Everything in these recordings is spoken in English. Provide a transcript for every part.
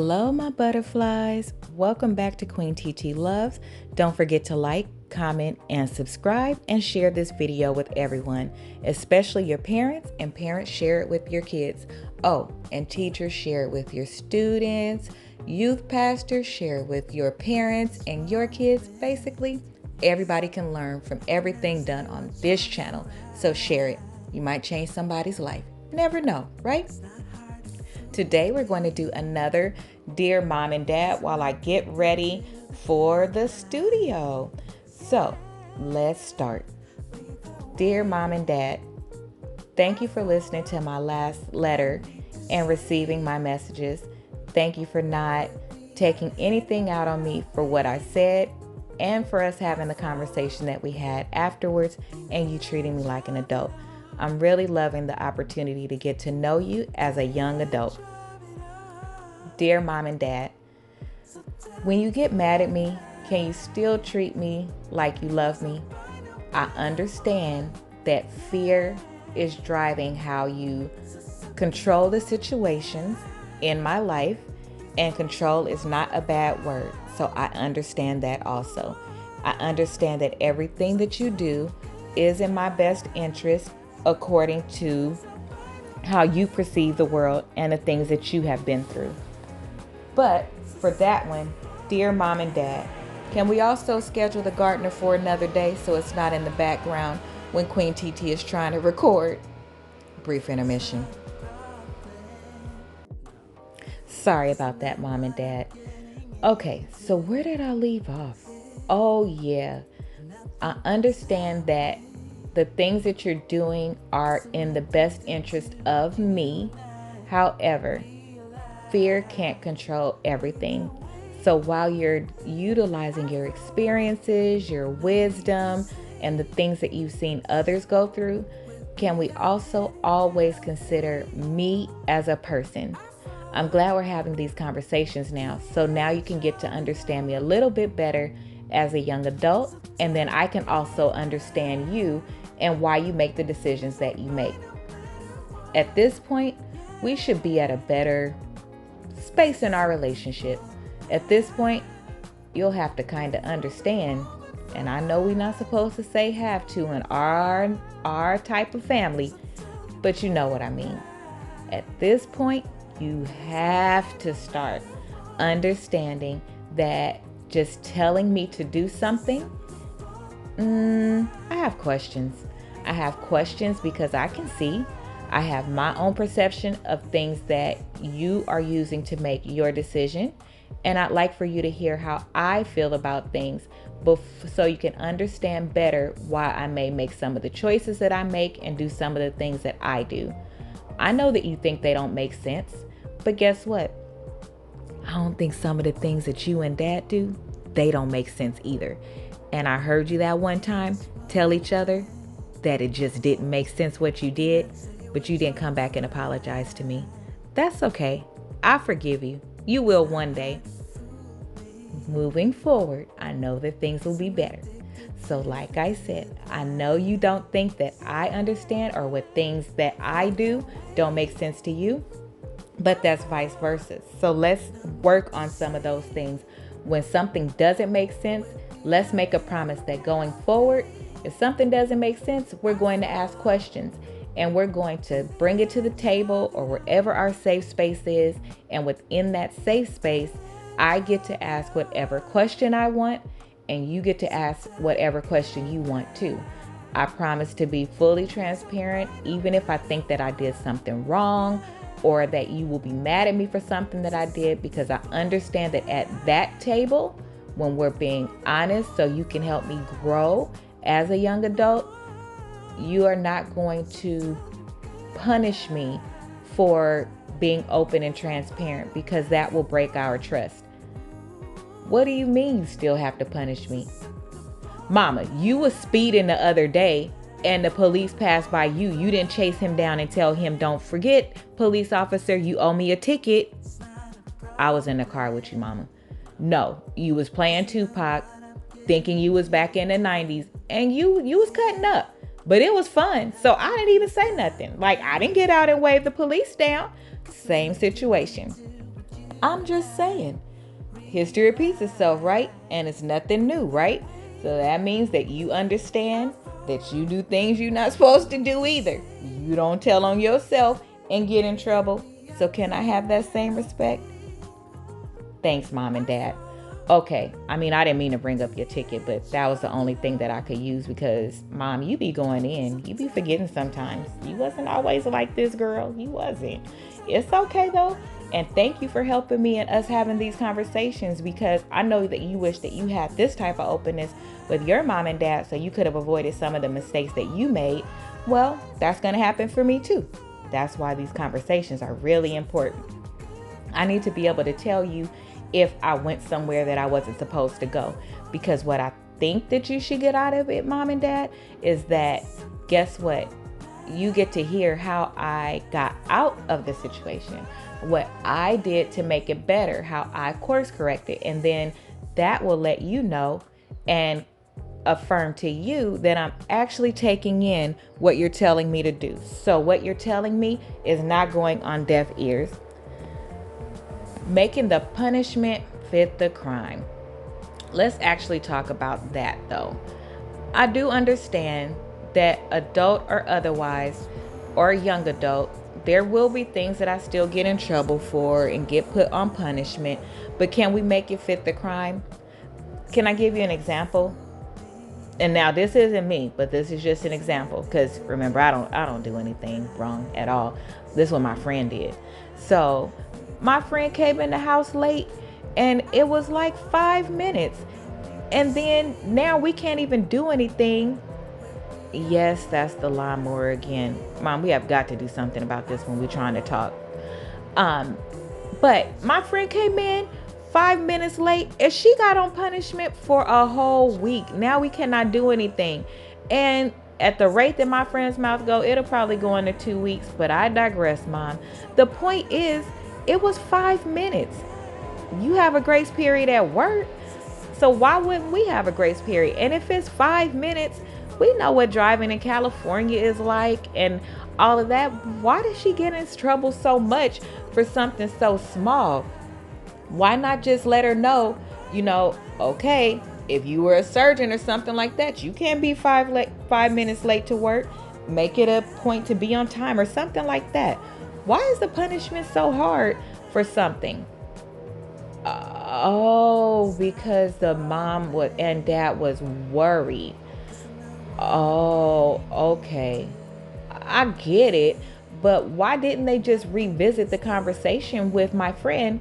Hello, my butterflies. Welcome back to QueenTitiLoves. Don't forget to like, comment, and subscribe, and share this video with everyone, especially your parents, and parents share it with your kids. Oh, and teachers share it with your students, youth pastors share it with your parents and your kids. Basically, everybody can learn from everything done on this channel, so share it. You might change somebody's life. Never know, right? Today we're going to do another Dear Mom and Dad while I get ready for the studio. So let's start. Dear Mom and Dad, thank you for listening to my last letter and receiving my messages. Thank you for not taking anything out on me for what I said and for us having the conversation that we had afterwards and you treating me like an adult. I'm really loving the opportunity to get to know you as a young adult. Dear Mom and Dad, when you get mad at me, can you still treat me like you love me? I understand that fear is driving how you control the situations in my life, and control is not a bad word, so I understand that also. I understand that everything that you do is in my best interest according to how you perceive the world and the things that you have been through. But for that one, dear Mom and Dad, can we also schedule the gardener for another day so it's not in the background when Queen Titi is trying to record? Brief intermission. Sorry about that, Mom and Dad. Okay, so where did I leave off? Oh yeah, I understand that the things that you're doing are in the best interest of me. However, fear can't control everything. So while you're utilizing your experiences, your wisdom, and the things that you've seen others go through, can we also always consider me as a person? I'm glad we're having these conversations now. So now you can get to understand me a little bit better as a young adult. And then I can also understand you and why you make the decisions that you make. At this point, we should be at a better space in our relationship. At this point, you'll have to kind of understand, and I know we're not supposed to say have to in our type of family, but you know what I mean. At this point, you have to start understanding that just telling me to do something, I have questions. I have questions because I can see I have my own perception of things that you are using to make your decision. And I'd like for you to hear how I feel about things so you can understand better why I may make some of the choices that I make and do some of the things that I do. I know that you think they don't make sense, but guess what? I don't think some of the things that you and Dad do, they don't make sense either. And I heard you that one time tell each other that it just didn't make sense what you did, but you didn't come back and apologize to me. That's okay. I forgive you. You will one day. Moving forward, I know that things will be better. So like I said, I know you don't think that I understand or what things that I do don't make sense to you, but that's vice versa. So let's work on some of those things. When something doesn't make sense, let's make a promise that going forward, if something doesn't make sense, we're going to ask questions. And we're going to bring it to the table or wherever our safe space is. And within that safe space, I get to ask whatever question I want, and you get to ask whatever question you want too. I promise to be fully transparent, even if I think that I did something wrong or that you will be mad at me for something that I did, because I understand that at that table, when we're being honest, so you can help me grow as a young adult, you are not going to punish me for being open and transparent, because that will break our trust. What do you mean you still have to punish me? Mama, you was speeding the other day and the police passed by you. You didn't chase him down and tell him, don't forget, police officer, you owe me a ticket. I was in the car with you, Mama. No, you was playing Tupac, thinking you was back in the 90s, and you was cutting up. But it was fun, so I didn't even say nothing. Like, I didn't get out and wave the police down. Same situation. I'm just saying. History repeats itself, right? And it's nothing new, right? So that means that you understand that you do things you're not supposed to do either. You don't tell on yourself and get in trouble. So can I have that same respect? Thanks, Mom and Dad. Okay, I didn't mean to bring up your ticket, but that was the only thing that I could use because, Mom, you be going in. You be forgetting sometimes. You wasn't always like this, girl. You wasn't. It's okay, though. And thank you for helping me and us having these conversations because I know that you wish that you had this type of openness with your mom and dad so you could have avoided some of the mistakes that you made. Well, that's going to happen for me too. That's why these conversations are really important. I need to be able to tell you if I went somewhere that I wasn't supposed to go. Because what I think that you should get out of it, Mom and Dad, is that guess what? You get to hear how I got out of the situation, what I did to make it better, how I course corrected. And then that will let you know and affirm to you that I'm actually taking in what you're telling me to do. So what you're telling me is not going on deaf ears. Making the punishment fit the crime. Let's actually talk about that though. I do understand that adult or otherwise, or young adult, there will be things that I still get in trouble for and get put on punishment, but can we make it fit the crime? Can I give you an example? And now this isn't me, but this is just an example because remember, I don't do anything wrong at all. This is what my friend did. So my friend came in the house late and it was like 5 minutes. And then now we can't even do anything. Yes, that's the lawnmower again. Mom, we have got to do something about this when we're trying to talk. But my friend came in 5 minutes late and she got on punishment for a whole week. Now we cannot do anything. And at the rate that my friend's mouth go, it'll probably go into 2 weeks, but I digress, Mom. The point is, it was 5 minutes. You have a grace period at work. So why wouldn't we have a grace period? And if it's 5 minutes, we know what driving in California is like and all of that. Why did she get in trouble so much for something so small? Why not just let her know, okay, if you were a surgeon or something like that, you can't be 5 minutes late to work. Make it a point to be on time or something like that. Why is the punishment so hard for something? Because the mom and dad was worried. Oh, okay. I get it. But why didn't they just revisit the conversation with my friend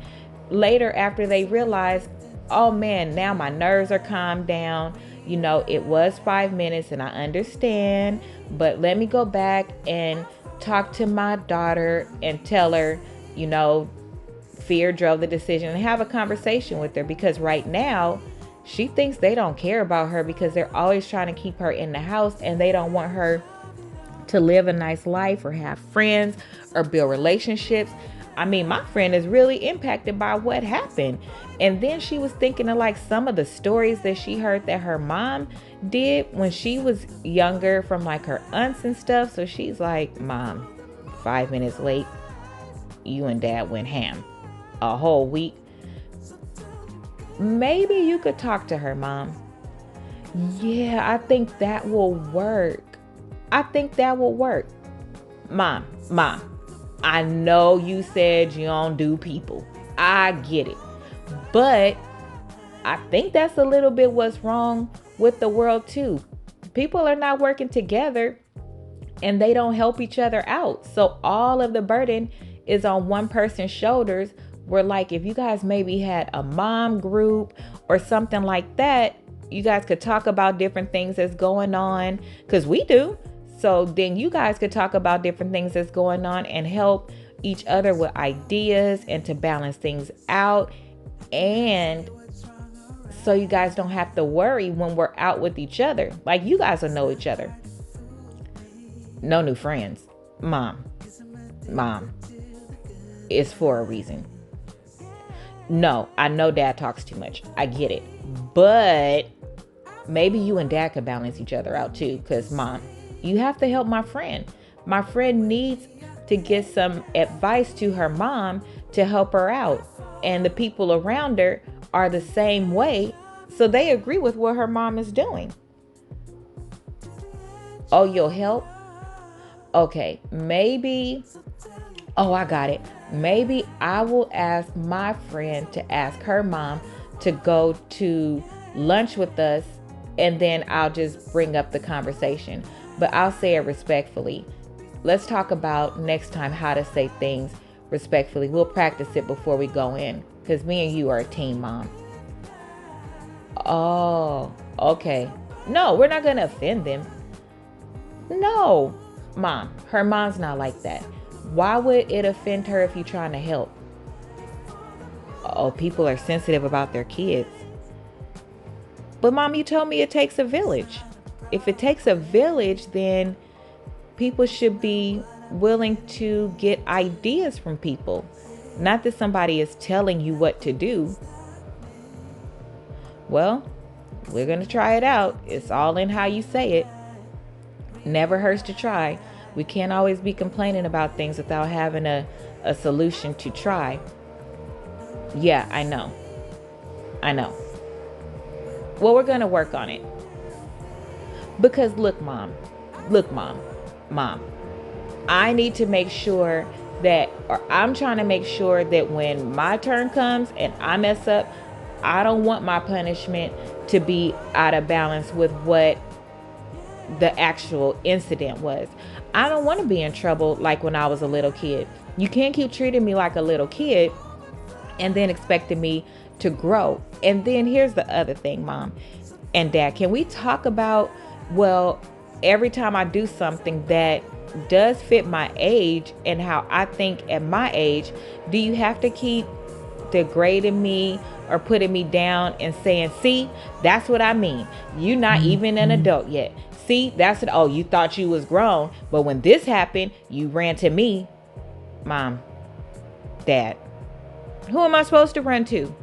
later after they realized, oh man, now my nerves are calmed down. It was 5 minutes and I understand, but let me go back and talk to my daughter and tell her, fear drove the decision, and have a conversation with her because right now she thinks they don't care about her because they're always trying to keep her in the house and they don't want her to live a nice life or have friends or build relationships. My friend is really impacted by what happened. And then she was thinking of like some of the stories that she heard that her mom did when she was younger from like her aunts and stuff. So she's like, Mom, 5 minutes late, you and Dad went ham a whole week. Maybe you could talk to her, Mom. Yeah, I think that will work. Mom, I know you said you don't do people. I get it. But I think that's a little bit what's wrong with the world too. People are not working together and they don't help each other out. So all of the burden is on one person's shoulders. Where like if you guys maybe had a mom group or something like that, you guys could talk about different things that's going on because we do. So then you guys could talk about different things that's going on and help each other with ideas and to balance things out. And so you guys don't have to worry when we're out with each other. Like you guys will know each other. No new friends. Mom, it's for a reason. No, I know Dad talks too much. I get it. But maybe you and Dad could balance each other out too. Because Mom, you have to help my friend. My friend needs to get some advice to her mom to help her out. and the people around her are the same way. So they agree with what her mom is doing. Oh, you'll help? Okay, maybe, oh, I got it. Maybe I will ask my friend to ask her mom to go to lunch with us, and then I'll just bring up the conversation. But I'll say it respectfully. Let's talk about next time how to say things respectfully. We'll practice it before we go in, because me and you are a team, Mom. Oh, okay. No, we're not going to offend them. No, Mom. Her mom's not like that. Why would it offend her if you're trying to help? Oh, people are sensitive about their kids. But Mom, you told me it takes a village. If it takes a village, then people should be willing to get ideas from people. Not that somebody is telling you what to do. Well, we're going to try it out. It's all in how you say it. Never hurts to try. We can't always be complaining about things without having a solution to try. Yeah, I know. Well, we're going to work on it. Because look, Mom, I need to make sure that, or I'm trying to make sure that when my turn comes and I mess up, I don't want my punishment to be out of balance with what the actual incident was. I don't want to be in trouble like when I was a little kid. You can't keep treating me like a little kid and then expecting me to grow. And then here's the other thing, Mom and Dad. Can we talk about, well, every time I do something that does fit my age and how I think at my age, do you have to keep degrading me or putting me down and saying, see, that's what I mean. You're not even an adult yet. See, that's it. Oh, you thought you was grown, but when this happened, you ran to me. Mom, Dad, who am I supposed to run to?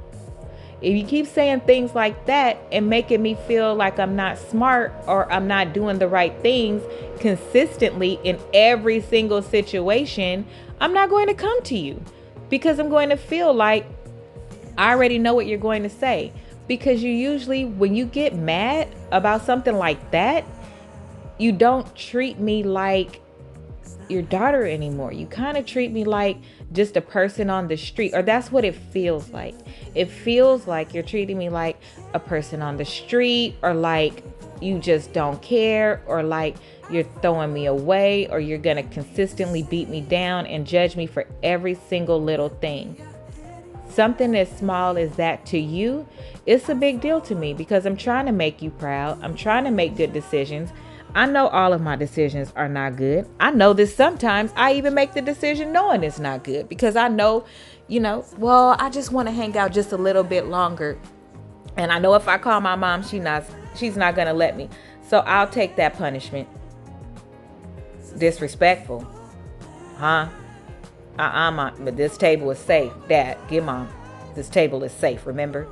If you keep saying things like that and making me feel like I'm not smart or I'm not doing the right things consistently in every single situation, I'm not going to come to you, because I'm going to feel like I already know what you're going to say. Because you usually, when you get mad about something like that, you don't treat me like your daughter anymore. You kind of treat me like just a person on the street, or that's what it feels like. It feels like you're treating me like a person on the street, or like you just don't care, or like you're throwing me away, or you're going to consistently beat me down and judge me for every single little thing. Something as small as that to you, it's a big deal to me, because I'm trying to make you proud. I'm trying to make good decisions. I know all of my decisions are not good. I know that sometimes I even make the decision knowing it's not good, because I know, well, I just want to hang out just a little bit longer. And I know if I call my mom, she's not going to let me. So I'll take that punishment. Disrespectful. Huh? Mom, but this table is safe. Dad, give Mom. This table is safe, remember?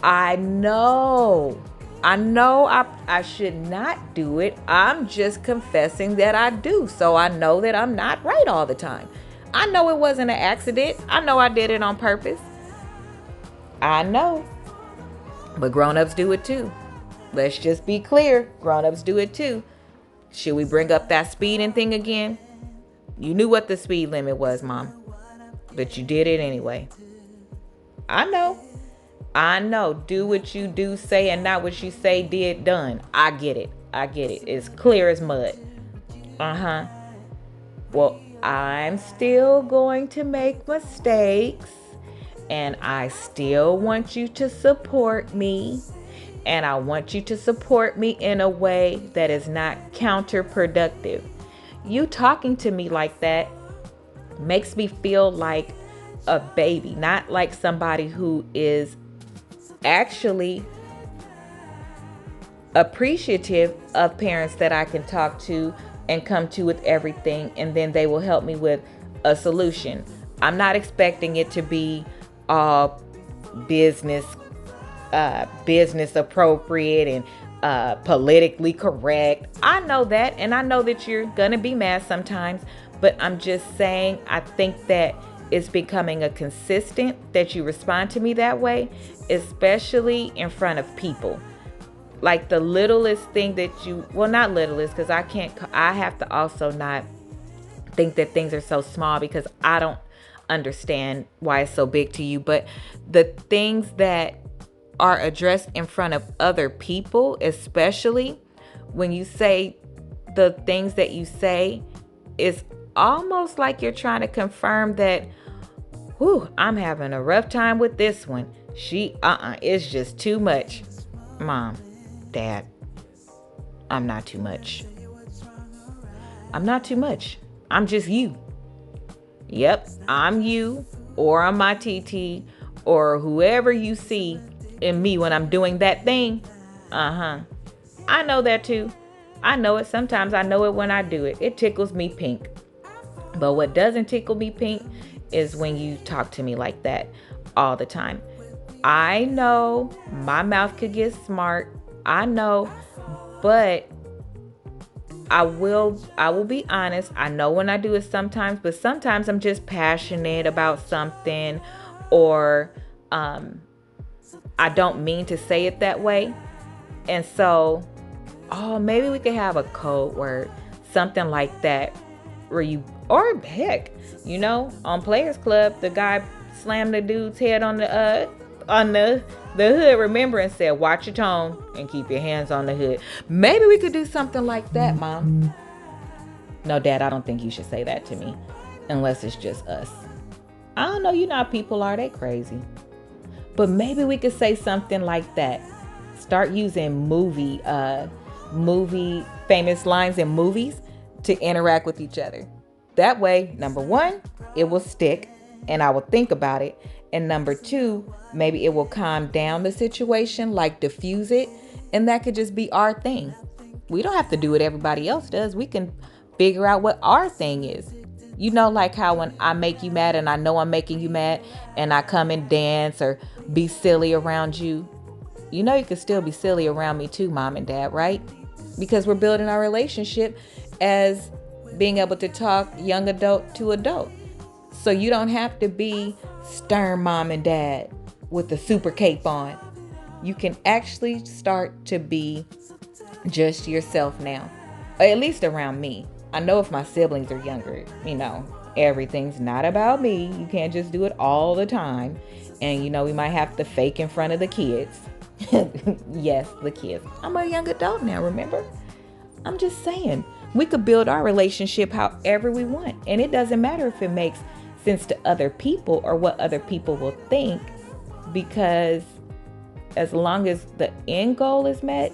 I know I should not do it. I'm just confessing that I do. So I know that I'm not right all the time. I know it wasn't an accident. I know I did it on purpose. I know. But grown-ups do it too. Let's just be clear. Grown-ups do it too. Should we bring up that speeding thing again? You knew what the speed limit was, Mom. But you did it anyway. I know. Do what you do, say, and not what you say, did, done. I get it. It's clear as mud. Well, I'm still going to make mistakes, and I still want you to support me, and I want you to support me in a way that is not counterproductive. You talking to me like that makes me feel like a baby, not like somebody who is actually appreciative of parents that I can talk to and come to with everything, and then they will help me with a solution. I'm not expecting it to be all business appropriate and politically correct. I know that, and I know that you're gonna be mad sometimes, but I'm just saying, I think that it's becoming a consistent that you respond to me that way, especially in front of people. Like the littlest thing that you, well, not littlest, because I have to also not think that things are so small, because I don't understand why it's so big to you. But the things that are addressed in front of other people, especially when you say the things that you say, it's almost like you're trying to confirm that, whew, I'm having a rough time with this one. It's just too much. Mom, Dad, I'm not too much. I'm not too much. I'm just you. Yep, I'm you, or I'm my TT, or whoever you see in me when I'm doing that thing. I know that too. I know it. Sometimes I know it when I do it. It tickles me pink. But what doesn't tickle me pink is when you talk to me like that all the time. I know my mouth could get smart. I know, but I will be honest. I know when I do it sometimes, but sometimes I'm just passionate about something, or I don't mean to say it that way. And so, maybe we could have a code word, something like that, where you, or heck, on Players Club, the guy slammed the dude's head on the hood, remember, and said, watch your tone and keep your hands on the hood. Maybe we could do something like that, Mom. No, Dad, I don't think you should say that to me unless it's just us. I don't know, how people are, they crazy. But maybe we could say something like that. Start using movie famous lines in movies to interact with each other. That way, number one, it will stick and I will think about it. And number two, maybe it will calm down the situation, like diffuse it. And that could just be our thing. We don't have to do what everybody else does. We can figure out what our thing is. Like how when I make you mad and I know I'm making you mad and I come and dance or be silly around you. You can still be silly around me too, Mom and Dad, right? Because we're building our relationship as being able to talk young adult to adult. So you don't have to be stern Mom and Dad with the super cape on. You can actually start to be just yourself now, or at least around me. I know if my siblings are younger, everything's not about me. You can't just do it all the time. And, we might have to fake in front of the kids. Yes, the kids. I'm a young adult now, remember? I'm just saying, we could build our relationship however we want. And it doesn't matter if it makes sense to other people or what other people will think, because as long as the end goal is met.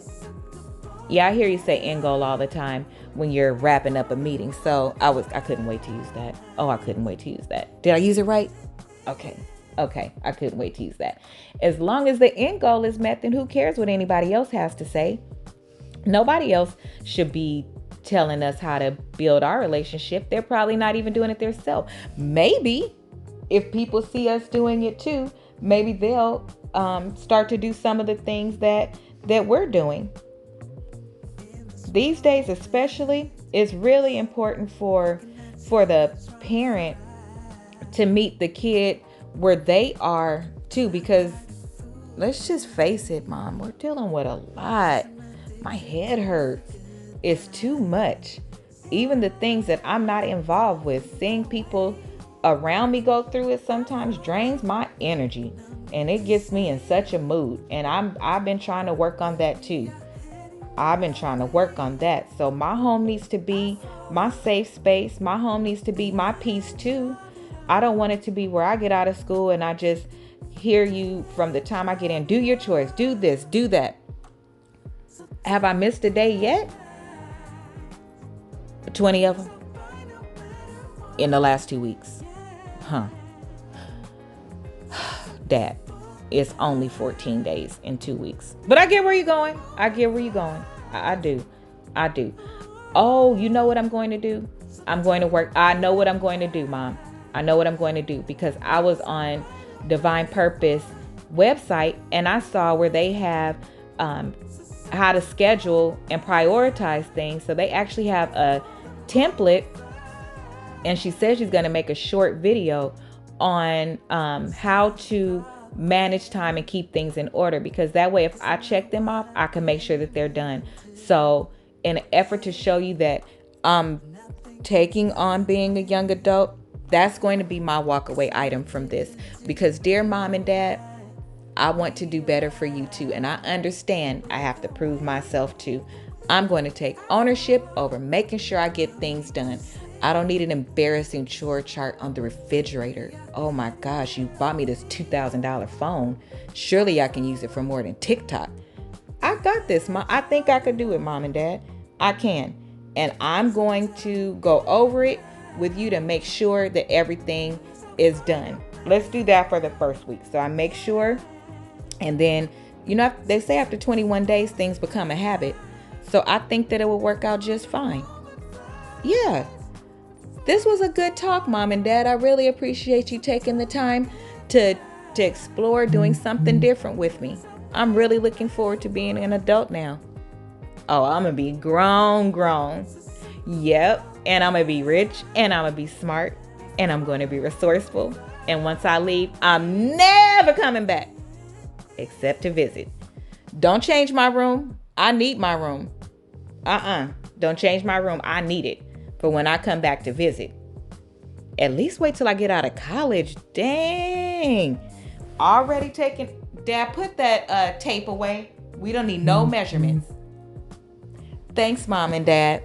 Yeah, I hear you say end goal all the time when you're wrapping up a meeting. So I couldn't wait to use that. I couldn't wait to use that. Did I use it right? Okay. I couldn't wait to use that. As long as the end goal is met, then who cares what anybody else has to say? Nobody else should be telling us how to build our relationship. They're probably not even doing it themselves. Maybe if people see us doing it too, maybe they'll start to do some of the things that we're doing. These days especially, it's really important for the parent to meet the kid where they are too, because let's just face it, Mom, we're dealing with a lot. My head hurts. It's too much. Even the things that I'm not involved with, seeing people around me go through it sometimes drains my energy, and it gets me in such a mood. And I've been trying to work on that too. So my home needs to be my safe space. My home needs to be my peace too. I don't want it to be where I get out of school and I just hear you from the time I get in. Do your chores, do this, do that. Have I missed a day yet? 20 of them in the last 2 weeks. Dad, it's only 14 days in 2 weeks. But I get where you're going. I do. Oh, you know what I'm going to do? I'm going to work. I know what I'm going to do, Mom. I know what I'm going to do, because I was on DivinedPurpose website and I saw where they have how to schedule and prioritize things. So they actually have a template, and she says she's going to make a short video on how to manage time and keep things in order, because that way if I check them off, I can make sure that they're done. So in an effort to show you that I'm taking on being a young adult, that's going to be my walkaway item from this. Because dear mom and dad, I want to do better for you too. And I understand I have to prove myself too. I'm going to take ownership over making sure I get things done. I don't need an embarrassing chore chart on the refrigerator. Oh my gosh, you bought me this $2,000 phone. Surely I can use it for more than TikTok. I got this, Mom. I think I could do it, Mom and Dad. I can. And I'm going to go over it with you to make sure that everything is done. Let's do that for the first week. So I make sure, and then, you know, they say after 21 days, things become a habit. So I think that it will work out just fine. Yeah. This was a good talk, Mom and Dad. I really appreciate you taking the time to explore doing something different with me. I'm really looking forward to being an adult now. Oh, I'm going to be grown. Yep. And I'm going to be rich, and I'm going to be smart, and I'm going to be resourceful. And once I leave, I'm never coming back except to visit. Don't change my room. I need my room. Don't change my room. I need it for when I come back to visit. At least wait till I get out of college. Dang. Already taken. Dad, put that tape away. We don't need no measurements. Thanks, Mom and Dad.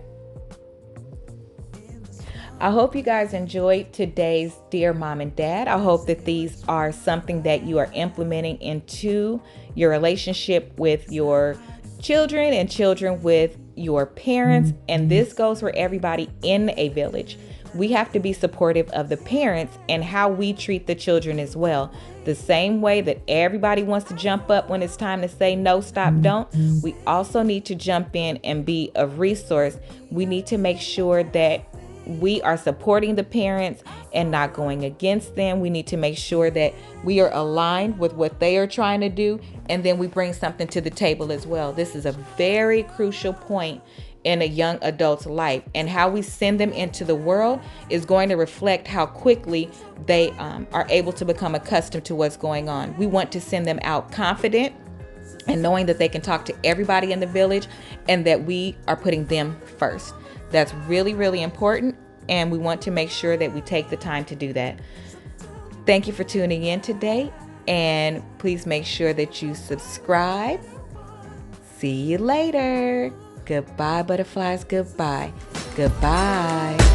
I hope you guys enjoyed today's Dear Mom and Dad. I hope that these are something that you are implementing into your relationship with your children and children with your parents. And this goes for everybody in a village. We have to be supportive of the parents and how we treat the children as well. The same way that everybody wants to jump up when it's time to say no, stop, don't. We also need to jump in and be a resource. We need to make sure that we are supporting the parents and not going against them. We need to make sure that we are aligned with what they are trying to do, and then we bring something to the table as well. This is a very crucial point in a young adult's life, and how we send them into the world is going to reflect how quickly they are able to become accustomed to what's going on. We want to send them out confident and knowing that they can talk to everybody in the village and that we are putting them first. That's really, really important, and we want to make sure that we take the time to do that. Thank you for tuning in today, and please make sure that you subscribe. See you later. Goodbye, butterflies. Goodbye. Goodbye.